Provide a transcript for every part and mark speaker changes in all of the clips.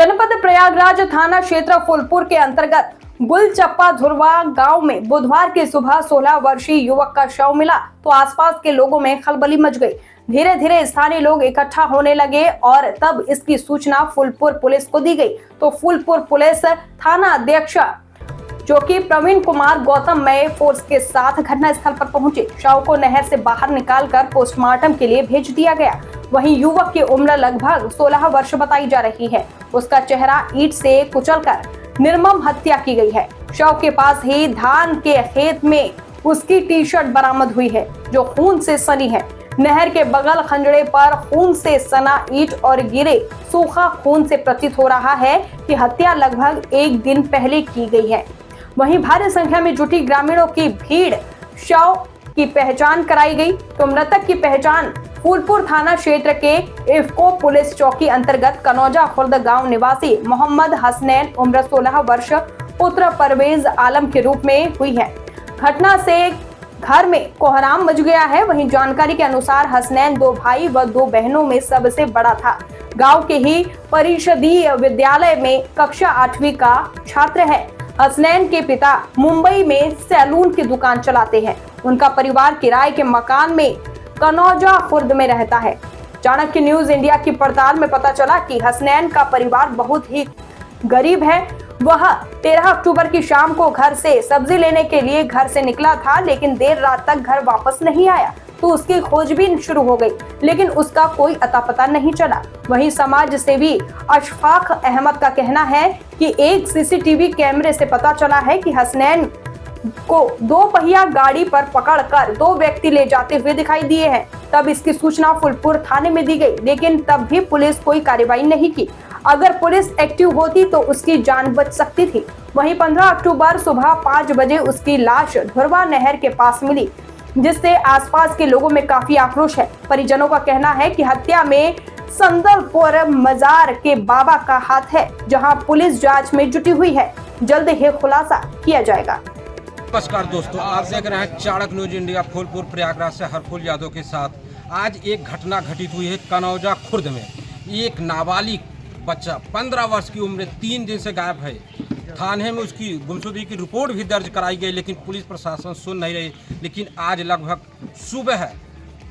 Speaker 1: जनपद प्रयागराज थाना क्षेत्र फूलपुर के अंतर्गत गुलचप्पा धुरवा गांव में बुधवार की सुबह 16 वर्षीय युवक का शव मिला तो आसपास के लोगों में खलबली मच गई। धीरे धीरे स्थानीय लोग इकट्ठा होने लगे और तब इसकी सूचना फूलपुर पुलिस को दी गई तो फूलपुर पुलिस थाना अध्यक्ष जो कि प्रवीण कुमार गौतम मय फोर्स के साथ घटनास्थल पर पहुंचे। शव को नहर से बाहर निकालकर पोस्टमार्टम के लिए भेज दिया गया। वहीं युवक की उम्र लगभग 16 वर्ष बताई जा रही है। उसका चेहरा ईंट से कुचलकर निर्मम हत्या की गई है। शव के पास ही धान के खेत में उसकी टी शर्ट बरामद हुई है जो खून से सनी है। नहर के बगल खंजड़े पर खून से सना ईंट और गिरे सूखा खून से प्रतीत हो रहा है कि हत्या लगभग एक दिन पहले की गई है। वहीं भारी संख्या में जुटी ग्रामीणों की भीड़ शव की पहचान कराई गई तो मृतक की पहचान फूलपुर थाना क्षेत्र के इफ्को पुलिस चौकी अंतर्गत कनौजा खुर्द गांव निवासी मोहम्मद हसनैन उम्र 16 वर्ष पुत्र परवेज आलम के रूप में हुई है। घटना से घर में कोहराम मच गया है। वहीं जानकारी के अनुसार हसनैन 2 भाई व 2 बहनों में सबसे बड़ा था। गांव के ही परिषदीय विद्यालय में कक्षा 8वीं का छात्र है। हसनैन के पिता मुंबई में सैलून की दुकान चलाते हैं। उनका परिवार किराए के मकान में कनौजा खुर्द में रहता है। चाणक्य न्यूज इंडिया की पड़ताल में पता चला कि हसनैन का परिवार बहुत ही गरीब है। वह 13 अक्टूबर की शाम को घर से सब्जी लेने के लिए घर से निकला था, लेकिन देर रात तक घर वापस नहीं आया तो उसकी खोजबीन शुरू हो गई, लेकिन उसका कोई अता पता नहीं चला। वहीं समाज सेवी अशफाक अहमद का कहना है कि एक सीसीटीवी कैमरे से पता चला है कि हसनैन को 2 पहिया गाड़ी पर पकड़कर 2 व्यक्ति ले जाते हुए दिखाई दिए हैं। तब इसकी सूचना फूलपुर थाने में दी गई, लेकिन तब भी पुलिस कोई कार्रवाई नहीं की। अगर पुलिस एक्टिव होती तो उसकी जान बच सकती थी। वहीं 15 अक्टूबर सुबह 5 बजे उसकी लाश धुरवा नहर के पास मिली, जिससे आसपास के लोगों में काफी आक्रोश है। परिजनों का कहना है कि हत्या में संदलपुर मजार के बाबा का हाथ है, जहां पुलिस जांच में जुटी हुई है। जल्द ही खुलासा किया जाएगा।
Speaker 2: नमस्कार दोस्तों, आप देख रहे हैं चाणक्य न्यूज इंडिया। फूलपुर प्रयागराज से हरफुल यादव के साथ आज एक घटना घटित हुई है कनौजा खुर्द में। एक नाबालिग बच्चा 15 वर्ष की उम्र 3 दिन से गायब है। थाने में उसकी गुमशुदगी की रिपोर्ट भी दर्ज कराई गई, लेकिन पुलिस प्रशासन सुन नहीं रही। लेकिन आज लगभग सुबह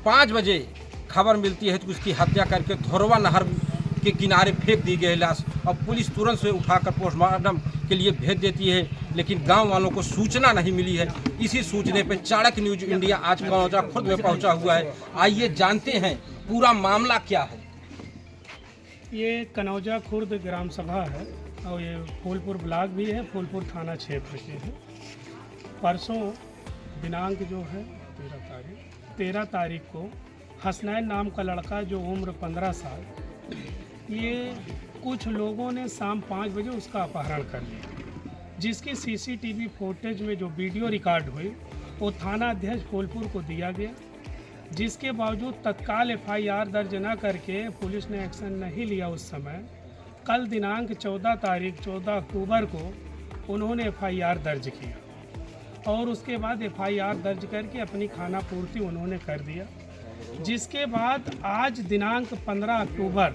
Speaker 2: 5 बजे खबर मिलती है कि उसकी हत्या करके धुरवा नहर के किनारे फेंक दी गई लाश। और पुलिस तुरंत से उठाकर पोस्टमार्टम के लिए भेज देती है, लेकिन गांव वालों को सूचना नहीं मिली है। इसी सूचने पर चाणक्य न्यूज इंडिया आज कनौजा खुर्द में पहुंचा हुआ है। आइए जानते हैं पूरा मामला क्या है।
Speaker 3: ये कनौजा खुर्द ग्राम सभा है और ये फूलपुर ब्लॉक भी है, फूलपुर थाना क्षेत्र के है। परसों दिनांक जो है 13 तारीख को हसनैन नाम का लड़का जो उम्र 15 साल, ये कुछ लोगों ने शाम 5 बजे उसका अपहरण कर लिया, जिसकी सीसीटीवी फुटेज में जो वीडियो रिकॉर्ड हुई वो थाना अध्यक्ष फूलपुर को दिया गया, जिसके बावजूद तत्काल एफआईआर दर्ज न करके पुलिस ने एक्शन नहीं लिया। उस समय कल दिनांक 14 अक्टूबर को उन्होंने एफआईआर दर्ज किया और उसके बाद एफआईआर दर्ज करके अपनी खाना पूर्ति उन्होंने कर दिया। जिसके बाद आज दिनांक 15 अक्टूबर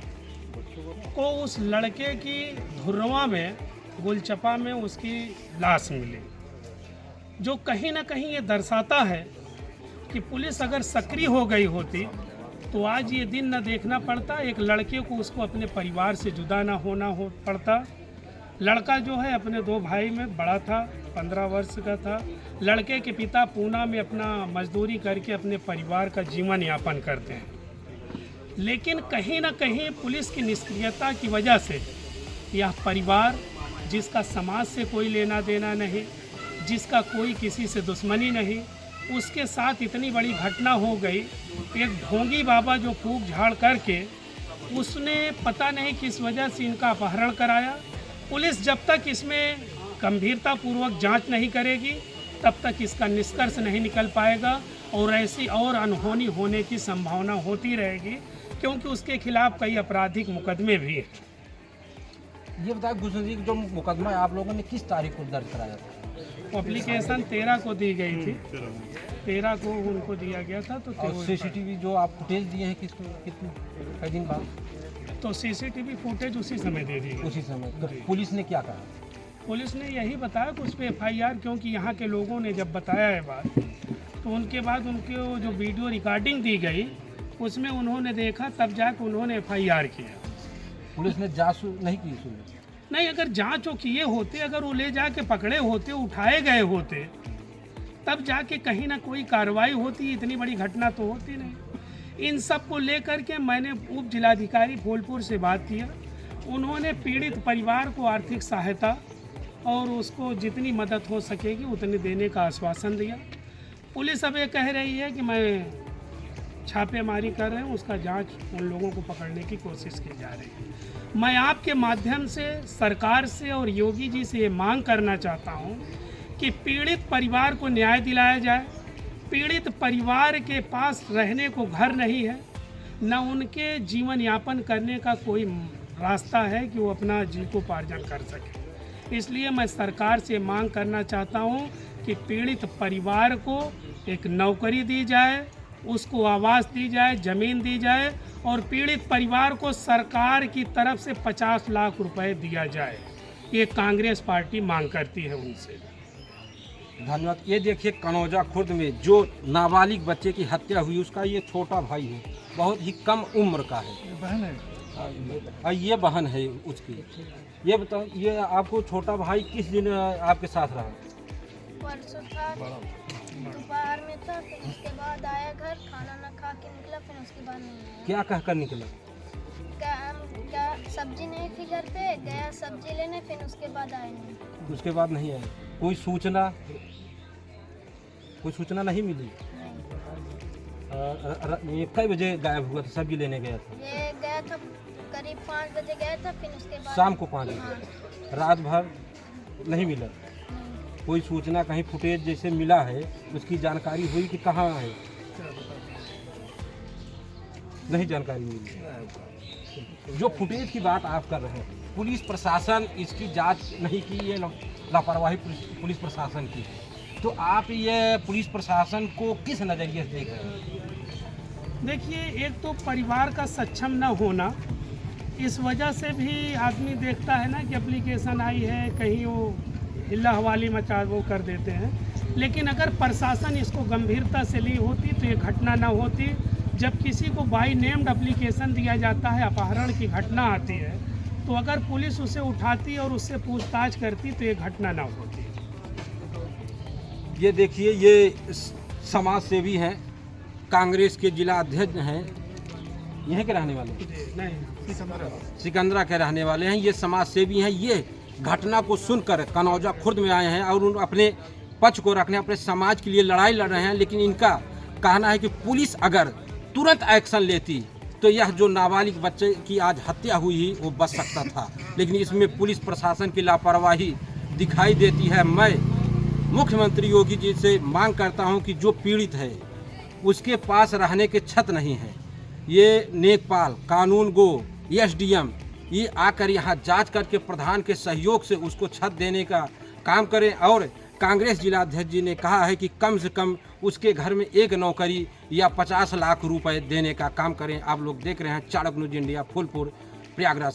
Speaker 3: को उस लड़के की धुरवा में गुलचप्पा में उसकी लाश मिली, जो कहीं ना कहीं ये दर्शाता है कि पुलिस अगर सक्रिय हो गई होती तो आज ये दिन न देखना पड़ता। एक लड़के को उसको अपने परिवार से जुदा ना होना पड़ता। लड़का जो है अपने 2 भाई में बड़ा था, 15 वर्ष का था। लड़के के पिता पूना में अपना मजदूरी करके अपने परिवार का जीवन यापन करते हैं, लेकिन कहीं ना कहीं पुलिस की निष्क्रियता की वजह से यह परिवार, जिसका समाज से कोई लेना देना नहीं, जिसका कोई किसी से दुश्मनी नहीं, उसके साथ इतनी बड़ी घटना हो गई। एक ढोंगी बाबा जो फूक झाड़ करके उसने पता नहीं किस वजह से इनका अपहरण कराया। पुलिस जब तक इसमें गंभीरतापूर्वक जांच नहीं करेगी तब तक इसका निष्कर्ष नहीं निकल पाएगा और ऐसी और अनहोनी होने की संभावना होती रहेगी, क्योंकि उसके खिलाफ कई आपराधिक मुकदमे भी हैं।
Speaker 2: ये बताया गुजरी जो मुकदमा आप लोगों ने किस तारीख को दर्ज कराया था?
Speaker 3: एप्लीकेशन 13 को दी गई थी, 13 को उनको दिया गया था। तो
Speaker 2: सीसीटीवी जो आप फुटेज दिए हैं कितने दिन बाद?
Speaker 3: तो सीसीटीवी फुटेज उसी समय दे दी गई।
Speaker 2: उसी समय तो पुलिस ने क्या कहा?
Speaker 3: पुलिस ने यही बताया कि उस पर FIR, क्योंकि यहाँ के लोगों ने जब बताया है बात, तो उनके बाद उनके वो जो वीडियो रिकॉर्डिंग दी गई उसमें उन्होंने देखा, तब जाकर उन्होंने FIR किया।
Speaker 2: पुलिस ने जांच नहीं की इसमें?
Speaker 3: नहीं, अगर जांच वो किए होते, अगर वो ले जाके पकड़े होते, उठाए गए होते, तब जाके कहीं ना कोई कार्रवाई होती, इतनी बड़ी घटना तो होती नहीं। इन सब को लेकर के मैंने उप जिलाधिकारी फूलपुर से बात किया। उन्होंने पीड़ित परिवार को आर्थिक सहायता और उसको जितनी मदद हो सकेगी उतनी देने का आश्वासन दिया। पुलिस अब ये कह रही है कि मैं छापेमारी कर रहे हैं, उसका जांच उन लोगों को पकड़ने की कोशिश की जा रही है। मैं आपके माध्यम से सरकार से और योगी जी से ये मांग करना चाहता हूं कि पीड़ित परिवार को न्याय दिलाया जाए। पीड़ित परिवार के पास रहने को घर नहीं है, न उनके जीवन यापन करने का कोई रास्ता है कि वो अपना जीविकोपार्जन कर सके। इसलिए मैं सरकार से मांग करना चाहता हूं कि पीड़ित परिवार को एक नौकरी दी जाए, उसको आवास दी जाए, ज़मीन दी जाए और पीड़ित परिवार को सरकार की तरफ से 50 लाख रुपए दिया जाए। ये कांग्रेस पार्टी मांग करती है उनसे।
Speaker 2: धन्यवाद। ये देखिए कनौजा खुर्द में जो नाबालिग बच्चे की हत्या हुई, उसका ये छोटा भाई है, बहुत ही कम उम्र का है।
Speaker 3: बहन है,
Speaker 2: और ये बहन है उसकी। ये बताओ, ये आपको छोटा भाई किस दिन आपके साथ रहा?
Speaker 4: परसों था, दोपहर में था, फिर उसके बाद आया घर, खाना ना खा के निकला, फिर उसके बाद नहीं आया।
Speaker 2: क्या कहकर निकला?
Speaker 4: क्या सब्जी नहीं थी घर पे, गया सब्जी लेने, फिर उसके बाद आया नहीं।
Speaker 2: उसके बाद नहीं आए? कोई सूचना नहीं मिली?
Speaker 4: नहीं।
Speaker 2: कई बजे गायब हुआ था? सब्जी लेने गया था?
Speaker 4: ये गया था करीब 5 बजे गया था, फिर उसके बाद
Speaker 2: शाम को 5
Speaker 4: हाँ,
Speaker 2: बजे। रात भर नहीं मिला?
Speaker 4: नहीं।
Speaker 2: कोई सूचना कहीं फुटेज जैसे मिला है, उसकी जानकारी हुई कि कहाँ है? नहीं जानकारी मिली। जो फुटेज की बात आप कर रहे हैं, पुलिस प्रशासन इसकी जांच नहीं की, ये लापरवाही पुलिस प्रशासन की। तो आप ये पुलिस प्रशासन को किस नज़रिए से देख रहे हैं?
Speaker 3: देखिए, एक तो परिवार का सक्षम न होना, इस वजह से भी आदमी देखता है ना कि एप्लीकेशन आई है, कहीं वो हिल्ला हवाली मचा वो कर देते हैं। लेकिन अगर प्रशासन इसको गंभीरता से ली होती तो ये घटना ना होती। जब किसी को बाई नेम्ड एप्लीकेशन दिया जाता है, अपहरण की घटना आती है, तो अगर पुलिस उसे उठाती और उससे पूछताछ करती तो ये घटना ना होती।
Speaker 2: ये देखिए, ये समाज सेवी हैं, कांग्रेस के जिला अध्यक्ष हैं, यहीं के रहने वाले?
Speaker 3: नहीं,
Speaker 2: सिकंदरा के रहने वाले हैं। ये समाज सेवी हैं। ये घटना को सुनकर कनौजा खुर्द में आए हैं और उन अपने पक्ष को रखने, अपने समाज के लिए लड़ाई लड़ रहे हैं। लेकिन इनका कहना है कि पुलिस अगर तुरंत एक्शन लेती तो यह जो नाबालिग बच्चे की आज हत्या हुई ही वो बच सकता था। लेकिन इसमें पुलिस प्रशासन की लापरवाही दिखाई देती है। मैं मुख्यमंत्री योगी जी से मांग करता हूं कि जो पीड़ित है उसके पास रहने के छत नहीं है, ये नेकपाल, कानून गो, SDM ये आकर यहाँ जांच करके प्रधान के सहयोग से उसको छत देने का काम करें। और कांग्रेस जिलाध्यक्ष जी ने कहा है कि कम से कम उसके घर में एक नौकरी या 50 लाख रुपए देने का काम करें। आप लोग देख रहे हैं चाणक्य न्यूज इंडिया फूलपुर प्रयागराज से।